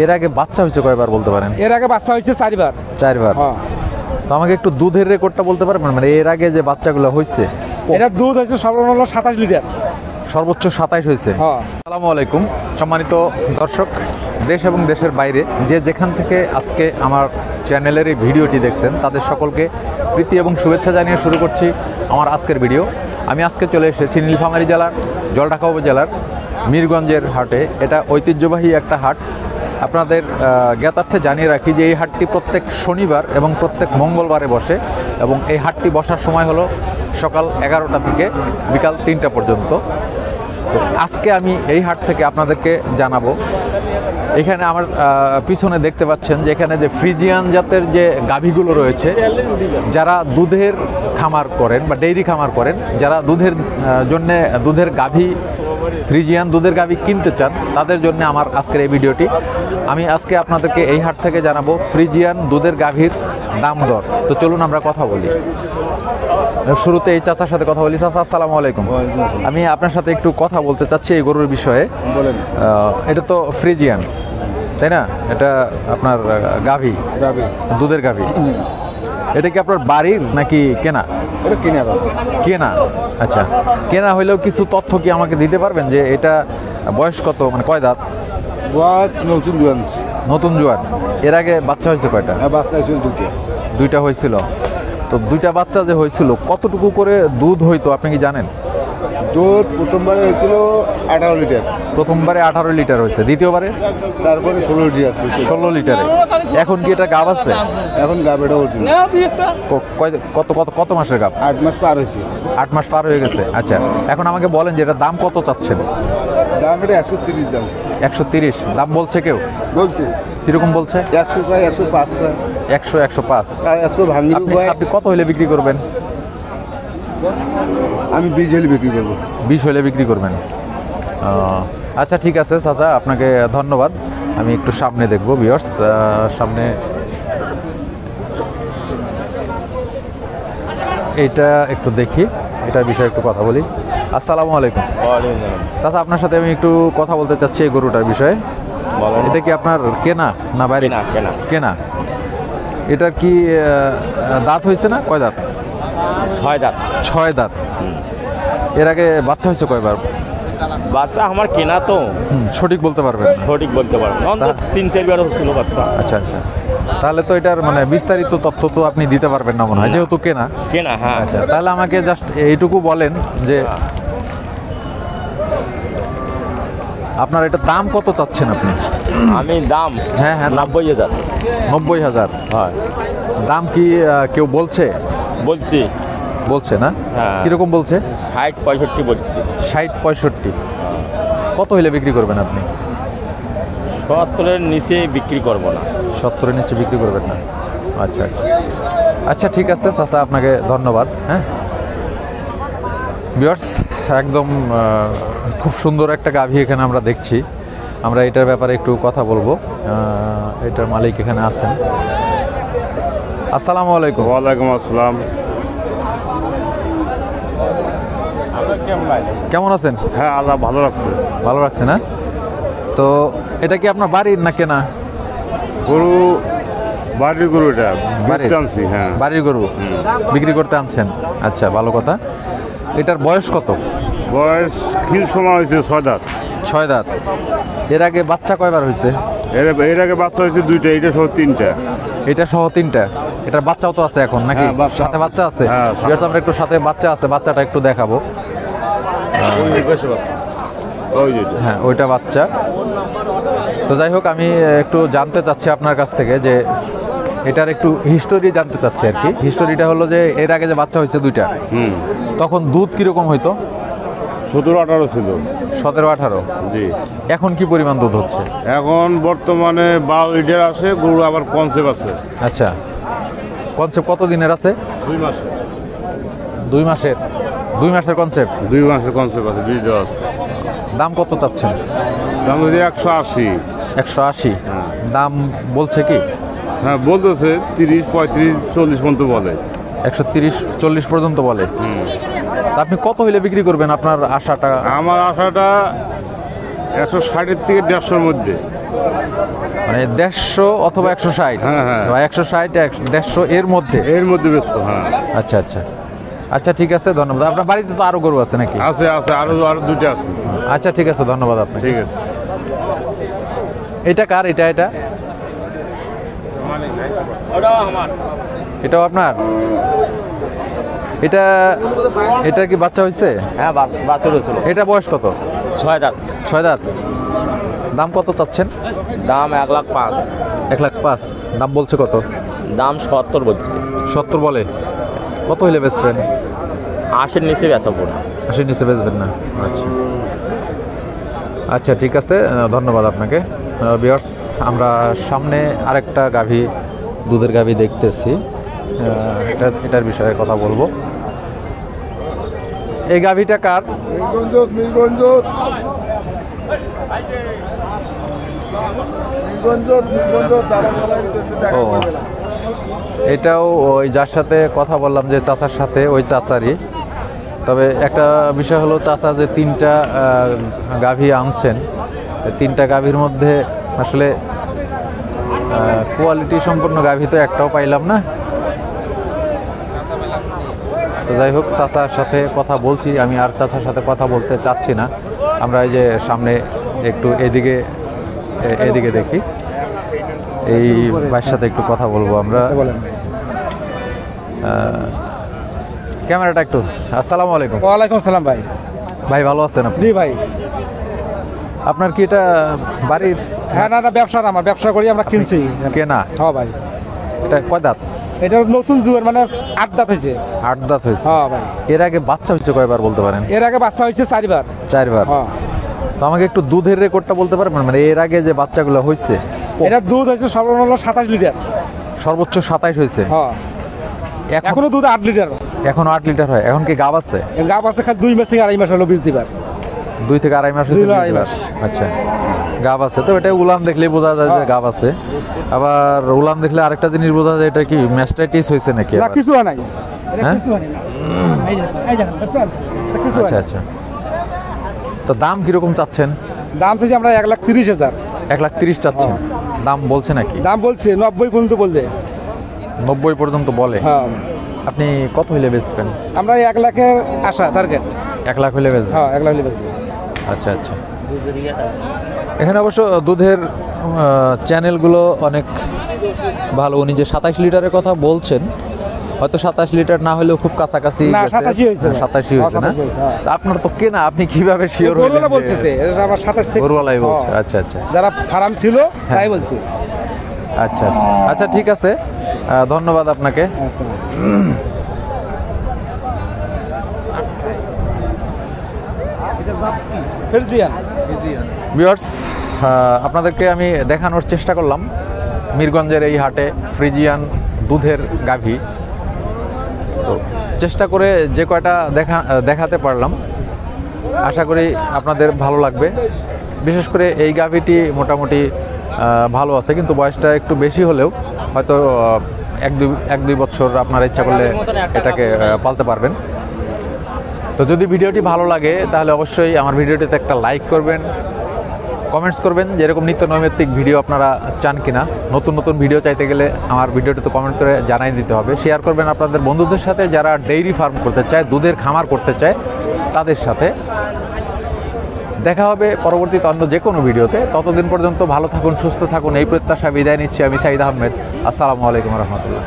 এর আগে বাচ্চা হয়েছে কয়বার বলতে পারেন? এর আগে বাচ্চা হয়েছে 4 বার। 4 বার। তো আমাকে একটু দুধের রেকর্ডটা বলতে পারবেন, মানে এর আগে যে বাচ্চাগুলো হয়েছে? এটা দুধ হয়েছে সর্বনিম্ন 27 লিটার। সর্বোচ্চ 27 হয়েছে। আসসালামু আলাইকুম সম্মানিত দর্শক, দেশ এবং দেশের বাইরে যে যেখান থেকে আজকে আমার চ্যানেলের এই ভিডিওটি দেখছেন তাদের সকলকে প্রীতি এবং শুভেচ্ছা জানিয়ে শুরু করছি আমার আজকের ভিডিও। আমি আজকে চলে এসেছি নীলফামারী জেলার জলঢাকা উপজেলার মিরগঞ্জের হাটে। এটা ঐতিহ্যবাহী একটা হাট। আপনাদের জ্ঞাতার্থে জানিয়ে রাখি যে এই হাটটি প্রত্যেক শনিবার এবং প্রত্যেক মঙ্গলবারে বসে এবং এই হাটটি বসার সময় হলো সকাল 11টা থেকে বিকাল 3টা পর্যন্ত। তো আজকে আমি এই হাট থেকে আপনাদেরকে জানাবো, এখানে আমার পিছনে দেখতে পাচ্ছেন যে এখানে যে ফ্রিজিয়ান জাতের যে গাভীগুলো রয়েছে, যারা দুধের খামার করেন বা ডেইরি খামার করেন, যারা দুধের জন্যে দুধের গাভী ফ্রিজিয়ান দুধের গাভী কিনতে চান তাদের জন্য আমার আজকের এই ভিডিওটি। আমি আজকে আপনাদেরকে এই হাট থেকে জানাবো ফ্রিজিয়ান দুধের গাভীর দাম দর। তো চলুন আমরা কথা বলি। শুরুতে এই চাচার সাথে কথা বলি। চাচা আসসালামু আলাইকুম। আমি আপনার সাথে একটু কথা বলতে চাচ্ছি এই গরুর বিষয়ে। এটা তো ফ্রিজিয়ান, তাই না? এটা আপনার গাভী, দুধের গাভী। এটা কি আপনার বাড়ির নাকি কেনা? এটা কিনা। কেনা। আচ্ছা, কেনা হইলেও কিছু তথ্য কি আমাকে দিতে পারবেন যে এটা বয়স কত, মানে কয় দাঁত? নতুন জোয়ান। এর আগে বাচ্চা হয়েছে কয়টা? বাচ্চা হয়েছিল দুইটা হয়েছিল। তো দুইটা বাচ্চা যে হয়েছিল কতটুকু করে দুধ হইতো আপনি কি জানেন? দুধ প্রথমবারে হয়েছিল 18 লিটার। প্রথমবারে 18 লিটার হয়েছে, দ্বিতীয়বারে তারপরে 16 লিটার। 16 লিটারে। এখন কি এটা গাব আছে? এখন গাব এটা কত কত কত মাসের গাব? 8 মাস পার হয়েছে। 8 মাস পার হয়ে গেছে। আচ্ছা, এখন আমাকে বলেন যে এটা দাম কত চাচ্ছেন? দাম এটা 130 দাম। 130 দাম বলছে কেউ? বলছে। কিরকম বলছে? 100 কয়, 105 কয়। 100 105। 100 ভাঙি কয়। আপনি কত হলে বিক্রি করবেন? আমি 20 হলে বিক্রি করব। 20 হলে বিক্রি করবেন। আচ্ছা ঠিক আছে চাচা, আপনাকে ধন্যবাদ। আমি একটু সামনে দেখবো ভিউয়ার্স, সামনে এটা একটু দেখি, এটার বিষয়ে একটু কথা বলি। আসসালামু আলাইকুম। চাচা আপনার সাথে আমি একটু কথা বলতে চাচ্ছি এই গরুটার বিষয়ে। এটা কি আপনার কেনা না বাইরে? কেনা। এটার কি দাঁত হয়েছে না? কয় দাঁত? 6 দাঁত। 6 দাঁত। এর আগে বাচ্চা হয়েছে কয়বার? বাচ্চা আমার কেনা তো সঠিক বলতে পারবেন? সঠিক বলতে পারবো না, 3-4 বার হচ্ছিল বাচ্চা। আচ্ছা আচ্ছা, তাহলে তো এটার মানে বিস্তারিত তথ্য তো আপনি দিতে পারবেন না মনে হয়, যেহেতু কেনা। হ্যাঁ। আচ্ছা, তাহলে আমাকে জাস্ট এইটুকু বলেন যে আপনার এটা দাম কত চাচ্ছেন আপনি? আমি দাম হ্যাঁ 90,000। 90,000। হয়। দাম কি কেউ বলছে? বলছে না? কিরকম বলছে? 60-65 বলছি। 60-65। কত হইলে বিক্রি করবেন আপনি? 70-এর নিচে বিক্রি করব না। 70-এর নিচে বিক্রি করবেন না? আচ্ছা আচ্ছা আচ্ছা, ঠিক আছে চাচা, আপনাকে ধন্যবাদ। হ্যাঁ ভিউয়ার্স, একদম খুব সুন্দর একটা গাভী এখানে আমরা দেখছি। আমরা এটার ব্যাপারে একটু কথা বলবো। এটার মালিক এখানে আছেন। আসসালামু আলাইকুম। ওয়ালাইকুম আসসালাম। কেমন আছেন? হ্যাঁ, আল্লাহ ভালো রাখছে। ভালো রাখছে না? তো এটা কি আপনার বাড়ির না কেনা গরু? বাড়ির গরু। এটা বাড়ির আনছি। হ্যাঁ, বাড়ির গরু বিক্রি করতে আনছেন। আচ্ছা, ভালো কথা। এটার বয়স কত? বয়স খিল সময় হয়েছে 6 দাঁত। 6 দাঁত। এর আগে বাচ্চা কয়বার হয়েছে? এর আগে বাচ্চা হয়েছে 2টা, এটা সহ 3টা। এটা সহ 3টা। এটার বাচ্চাও তো আছে এখন নাকি? সাথে বাচ্চা আছে। আমরা একটু সাথে বাচ্চা আছে, বাচ্চাটা একটু দেখাবো। হ্যাঁ, ওইটা বাচ্চা। তো যাই হোক, আমি একটু জানতে চাচ্ছি আপনার কাছ থেকে যে এটার একটু হিস্টোরি জানতে চাচ্ছি আর কি। হিস্টোরিটা হলো যে এর আগে যে বাচ্চা হয়েছে 2টা, তখন দুধ কিরকম হইতো? 17-18 ছিল। 17-18। জি। এখন কি পরিমাণ দুধ হচ্ছে? এখন বর্তমানে 12 লিটার আছে। গরু আবার কনসেপ্ট আছে। আচ্ছা, কনসেপ্ট কত দিনের আছে? 2 মাসের। 2 মাসের? 2 মাসের কনসেপ্ট? 2 মাসের কনসেপ্ট আছে, বীজ দেওয়া আছে। দাম কত চাচ্ছেন? দাম হচ্ছে 180। 180 দাম বলছে কি? হ্যাঁ বলতেছে 30, 35, 40 পর্যন্ত বলে। 130-40 পর্যন্ত বলে। আপনি কত হইলে বিক্রি করবেন আপনার আশাটা? আমার আশাটা 160 থেকে 150-র মধ্যে। মানে 150 অথবা 160? হ্যাঁ, হ্যাঁ। 160 150 এর মধ্যে। এর মধ্যে ব্যস্ত, হ্যাঁ। আচ্ছা আচ্ছা আচ্ছা, ঠিক আছে, ধন্যবাদ। আপনার বাড়িতে তো আরো গরু আছে নাকি? আছে আছে, আরো দুটো আছে। আচ্ছা ঠিক আছে, ধন্যবাদ আপনাকে। ঠিক আছে। এটা কার? এটা এটাও আপনার? এটা কি বাচ্চা হয়েছে? হ্যাঁ, বাছুর হয়েছিল। এটা বয়স কত? 6 দাঁত। 6 দাঁত। দাম কত চাচ্ছেন? দাম 1,05,000। 1,05,000 দাম বলছে। কত দাম 70 বলছি। 70 বলে? কত হইলে বেচবেন? 80-র নিচে বেচাবো না। 80 নিচে বেচবেন না? আচ্ছা আচ্ছা, ঠিক আছে, ধন্যবাদ আপনাকে। ভিউয়ার্স, আমরা সামনে আরেকটা গাভী, দুধের গাভী দেখতেছি। এটার বিষয়ে কথা বলবো। এই গাভীটা কার? ও, এটাও ওই যার সাথে কথা বললাম যে চাচার সাথে, ওই চাচারই। তবে একটা বিষয় হলো, চাচা যে 3টা গাভী আনছেন, 3টা গাভীর মধ্যে আসলে কোয়ালিটি সম্পন্ন গাভী তো একটাও পাইলাম না। তো যাই হোক, চাচার সাথে কথা বলছি আমি, আর চাচার সাথে কথা বলতে চাচ্ছি না। আমরা এই যে সামনে একটু এদিকে দেখি, এই ভাইয়ের সাথে একটু কথা বলবো আমরা। ক্যামেরাটা একটু। আসসালামু আলাইকুম। ওয়ালাইকুম আসসালাম ভাই। ভাই ভালো আছেন আপনি? জি ভাই। আপনার কি এটা বাড়ির? হ্যাঁ, না ব্যবসার, আমার ব্যবসা করি, আমরা কিনছি। কেনা? হ্যাঁ ভাই। এটা কয় দাঁত? এটা নতুন যুগের, মানে 8 দাঁত হয়েছে। 8 দাঁত হয়েছে? হ্যাঁ ভাই। এর আগে বাচ্চা হয়েছে কয়বার বলতে পারেন? এর আগে বাচ্চা হয়েছে 4 বার। 4 বার? হ্যাঁ। তো আমাকে একটু দুধের রেকর্ডটা বলতে পারবেন? মানে এর আগে যে বাচ্চাগুলো হয়েছে, এটা দুধ হয়েছে সর্বনিম্ন 27 লিটার। সর্বোচ্চ 27 হয়েছে? হ্যাঁ। এখনো দুধ 8 লিটার। এখন 8 লিটার হয়? এখন কি গাব আছে? গাব আছে, খালি 2 মাস থেকে 2.5 মাস হলো বীজ দিবার। 2 থেকে 2.5 মাস হয়েছে? 2.5 মাস। আচ্ছা, গাব আছে তো। এটা উলান দেখলেই বোঝা যায় যে গাব আছে। আবার উলান দেখলে আরেকটা জিনিস বোঝা যায়, এটা কি ম্যাস্টাইটিস হয়েছে নাকি? না, কিছু হয় নাই। হ্যাঁ? কিছু হয় না। এই দেখেন, দেখছেন? কিছু হয় আচ্ছা না। আচ্ছা। তো দাম কিরকম চাচ্ছেন? দাম চাইছি আমরা 1,30,000। 1,30,000 চাচ্ছেন? দাম বলছে নাকি? দাম বলছে 90 পর্যন্ত বলতে। 90 পর্যন্ত বলে? হ্যাঁ। আপনি কত হইলে বেচবেন? আমরা 1 লাখের আশা টার্গেট। 1 লাখ হইলে বেচবেন? হ্যাঁ, 1 লাখ হইলে বেচবো। আচ্ছা আচ্ছা। এখানে অবশ্য দুধের চ্যানেলগুলো অনেক ভালো। উনি যে 27 লিটারের কথা বলছেন, হয়তো 27 লিটার না হলেও খুব কাছাকাছি না, গেছে। 87 হয়েছে। 87 হয়েছে না? 87 হয়েছে, হ্যাঁ। তা আপনার তো কেনা, আপনি কিভাবে শিওর হলেন? গরুওয়ালা বলতেছে, এটা আমার 27। গরুওয়ালাই বলছে? হ্যাঁ। আচ্ছা আচ্ছা যারা ফার্ম ছিল তাই বলছে। আচ্ছা আচ্ছা আচ্ছা, ঠিক আছে, ধন্যবাদ আপনাকে। ভিউয়ার্স, আপনাদেরকে আমি দেখানোর চেষ্টা করলাম মিরগঞ্জের এই হাটে ফ্রিজিয়ান দুধের গাভী। তো চেষ্টা করে যে কয়টা দেখাতে পারলাম, আশা করি আপনাদের ভালো লাগবে। বিশেষ করে এই গাভীটি মোটামুটি ভালো আছে, কিন্তু বয়সটা একটু বেশি হলেও হয়তো 1-2 বছর আপনারা ইচ্ছা করলে এটাকে পালতে পারবেন। তো যদি ভিডিওটি ভালো লাগে তাহলে অবশ্যই আমার ভিডিওটিতে একটা লাইক করবেন, কমেন্টস করবেন যে এরকম নিত্য নৈমিত্তিক ভিডিও আপনারা চান কিনা। নতুন নতুন ভিডিও চাইতে গেলে আমার ভিডিওটিতে কমেন্ট করে জানাই দিতে হবে। শেয়ার করবেন আপনাদের বন্ধুদের সাথে, যারা ডেইরি ফার্ম করতে চায়, দুধের খামার করতে চায় তাদের সাথে। দেখা হবে পরবর্তীতে অন্য যে কোনো ভিডিওতে। ততদিন পর্যন্ত ভালো থাকুন, সুস্থ থাকুন, এই প্রত্যাশা বিদায় নিচ্ছি আমি, সাইদ আহমেদ। আসসালামু আলাইকুম রহমতুল্লাহ।